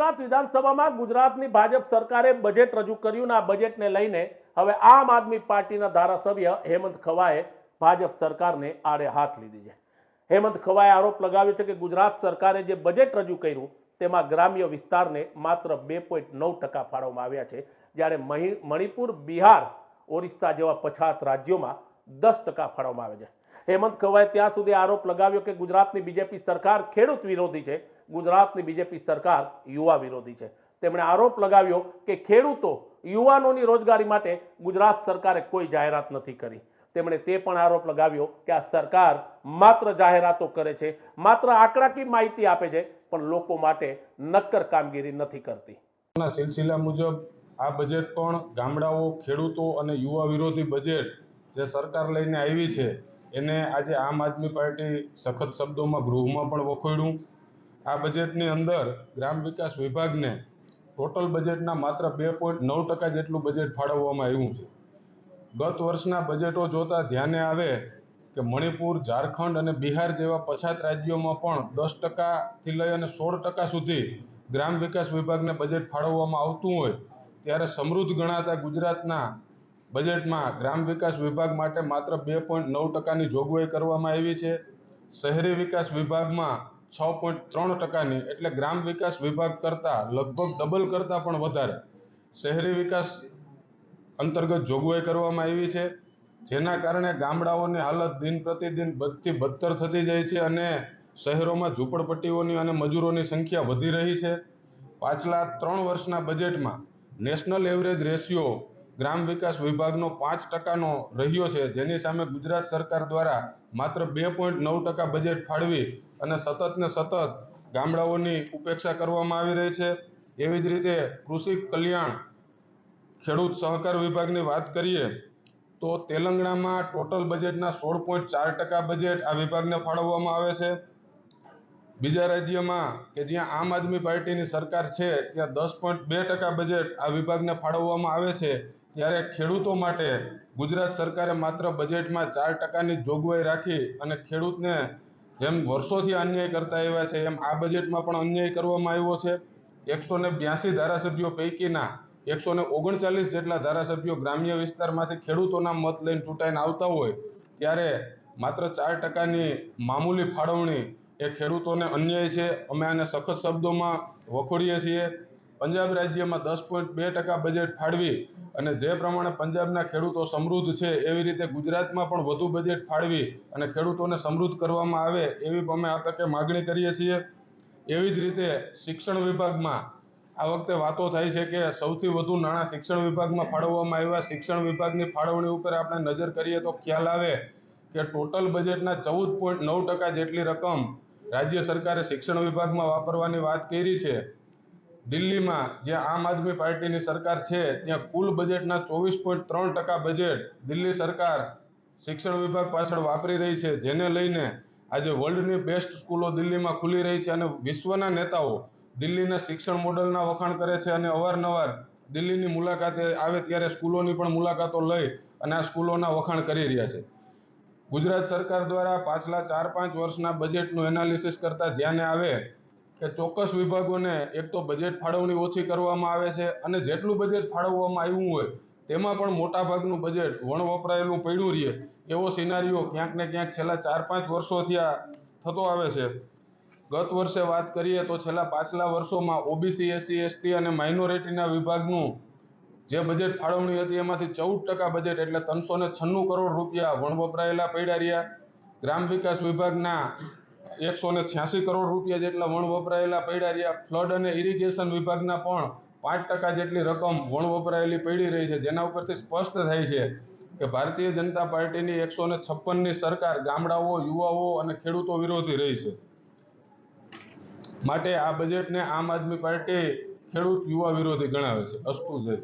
ગુજરાત વિધાનસભામાં ગુજરાતની ભાજપ સરકારે બજેટ રજૂ કર્યું અને આ બજેટને લઈને હવે આમ આદમી પાર્ટીના ધારાસભ્ય હેમંત ખવાએ ભાજપ સરકારને આડે હાથ લીધી છે। હેમંત ખવાએ આરોપ લગાવ્યો છે કે ગુજરાત સરકારે જે બજેટ રજૂ કર્યું તેમાં ગ્રામ્ય વિસ્તારને માત્ર 2.9% ફાળવવામાં આવ્યા છે, જ્યારે મણિપુર, બિહાર, ઓરિસ્સા જેવા પછાત રાજ્યોમાં 10% ફાળવવામાં આવે છે। હેમંત ખવાએ ત્યાં સુધી આરોપ લગાવ્યો કે ગુજરાતની બીજેપી સરકાર ખેડૂત વિરોધી છે, ગુજરાતની બીજેપી સરકાર યુવા વિરોધી છે। તેમણે આરોપ લગાવ્યો કે ખેડૂતો, યુવાનોની રોજગારી માટે ગુજરાત સરકારે કોઈ જાહેરાત નથી કરી। તેમણે તે પણ આરોપ લગાવ્યો કે આ સરકાર માત્ર જાહેરાતો કરે છે, માત્ર આંકડાકીય માહિતી આપે છે, પણ લોકો માટે નક્કર કામગીરી નથી કરતી। સિલસિલા મુજબ આ બજેટ પણ ગામડાઓ, ખેડૂતો અને યુવા વિરોધી બજેટ જે સરકાર લઈને આવી છે એને આજે આમ આદમી પાર્ટી સખત શબ્દોમાં ગૃહમાં પણ વખોડ્યું। આ બજેટની અંદર ગ્રામ વિકાસ વિભાગને ટોટલ બજેટના માત્ર 2.9% જેટલું બજેટ ફાળવવામાં આવ્યું છે। ગત વર્ષના બજેટો જોતા ધ્યાને આવે કે મણિપુર, ઝારખંડ અને બિહાર જેવા પછાત રાજ્યોમાં પણ 10%થી લઈ અને 16% સુધી ગ્રામ વિકાસ વિભાગને બજેટ ફાળવવામાં આવતું હોય, ત્યારે સમૃદ્ધ ગણાતા ગુજરાતના બજેટમાં ગ્રામ વિકાસ વિભાગ માટે માત્ર 2.9%ની જોગવાઈ કરવામાં આવી છે। શહેરી વિકાસ વિભાગમાં 6.3%ની, એટલે ગ્રામ વિકાસ વિભાગ કરતાં લગભગ ડબલ કરતાં પણ વધારે શહેરી વિકાસ અંતર્ગત જોગવાઈ કરવામાં આવી છે, જેના કારણે ગામડાઓની હાલત દિન પ્રતિદિન બદથી બદતર થતી જાય છે અને શહેરોમાં ઝૂંપડપટ્ટીઓની અને મજૂરોની સંખ્યા વધી રહી છે। પાછલા 3 વર્ષના બજેટમાં નેશનલ એવરેજ રેશિયો ગ્રામ વિકાસ વિભાગનો 5%નો રહ્યો છે, જેની સામે ગુજરાત સરકાર દ્વારા માત્ર 2.9% બજેટ ફાળવી અને સતત ને સતત ગામડાઓની ઉપેક્ષા કરવામાં આવી રહી છે। એવી જ રીતે કૃષિ કલ્યાણ, ખેડૂત સહકાર વિભાગની વાત કરીએ તો તેલંગાણામાં ટોટલ બજેટના 16.4% બજેટ આ વિભાગને ફાળવવામાં આવે છે। બીજા રાજ્યમાં કે જ્યાં આમ આદમી પાર્ટીની સરકાર છે ત્યાં 10.2% બજેટ આ વિભાગને ફાળવવામાં આવે છે, ત્યારે ખેડૂતો માટે ગુજરાત સરકારે માત્ર બજેટમાં 4%ની જોગવાઈ રાખી અને ખેડૂતને જેમ વર્ષોથી અન્યાય કરતા આવ્યા છે એમ આ બજેટમાં પણ અન્યાય કરવામાં આવ્યો છે। 182 ધારાસભ્યો પૈકીના 139 જેટલા ધારાસભ્યો ગ્રામ્ય વિસ્તારમાંથી ખેડૂતોના મત લઈને ચૂંટાઈને આવતા હોય, ત્યારે માત્ર 4%ની મામૂલી ફાળવણી એ ખેડૂતોને અન્યાય છે। અમે આને સખત શબ્દોમાં વખોડીએ છીએ। પંજાબ રાજ્યમાં 10.2% બજેટ ફાળવી અને જે પ્રમાણે પંજાબના ખેડૂતો સમૃદ્ધ છે એવી રીતે ગુજરાતમાં પણ વધુ બજેટ ફાળવી અને ખેડૂતોને સમૃદ્ધ કરવામાં આવે એવી અમે આ તકે માગણી કરીએ છીએ। એવી જ રીતે શિક્ષણ વિભાગમાં આ વખતે વાતો થાય છે કે સૌથી વધુ નાણાં શિક્ષણ વિભાગમાં ફાળવવામાં આવ્યા। શિક્ષણ વિભાગની ફાળવણી ઉપર આપણે નજર કરીએ તો ખ્યાલ આવે કે ટોટલ બજેટના 14.9% જેટલી રકમ રાજ્ય સરકારે શિક્ષણ વિભાગમાં વાપરવાની વાત કરી છે। દિલ્હીમાં જ્યાં આમ આદમી પાર્ટીની સરકાર છે ત્યાં કુલ બજેટના 24.3% બજેટ દિલ્હી સરકાર શિક્ષણ વિભાગ પાછળ વાપરી રહી છે, જેને લઈને આજે વર્લ્ડની બેસ્ટ સ્કૂલો દિલ્હીમાં ખુલી રહી છે અને વિશ્વના નેતાઓ દિલ્હીના શિક્ષણ મોડલના વખાણ કરે છે અને અવારનવાર દિલ્હીની મુલાકાતે આવે ત્યારે સ્કૂલોની પણ મુલાકાતો લઈ અને આ સ્કૂલોના વખાણ કરી રહ્યા છે। ગુજરાત સરકાર દ્વારા પાછલા 4-5 વર્ષના બજેટનું એનાલિસિસ કરતા ધ્યાને આવે કે ચોક્કસ વિભાગોને એક તો બજેટ ફાળવણી ઓછી કરવામાં આવે છે અને જેટલું બજેટ ફાળવવામાં આવ્યું હોય તેમાં પણ મોટાભાગનું બજેટ વણ વપરાયેલું પડ્યું રહે એવો સિનારીઓ ક્યાંક ને ક્યાંક છેલ્લા 4-5 વર્ષોથી આ થતો આવે છે। ગત વર્ષે વાત કરીએ તો પાછલા વર્ષોમાં ઓબીસી, એસસી, એસટી અને માઇનોરિટીના વિભાગનું જે બજેટ ફાળવણી હતી એમાંથી 14% બજેટ એટલે 396 કરોડ રૂપિયા વણ વપરાયેલા પડ્યા રહ્યા। ગ્રામ વિકાસ વિભાગના 186 કરોડ રૂપિયા જેટલા વણ વપરાયેલા પડ્યા રહ્યા। ફ્લડ અને ઇરિગેશન વિભાગના પણ 5% જેટલી રકમ વણ વપરાયેલી પડી રહી છે, જેના ઉપરથી સ્પષ્ટ થાય છે કે ભારતીય જનતા પાર્ટીની 156ની સરકાર ગામડાઓ, યુવાઓ અને ખેડૂતો વિરોધી રહી છે। માટે આ બજેટને આમ આદમી પાર્ટી ખેડૂત યુવા વિરોધી ગણાવે છે। અસ્તુ જય।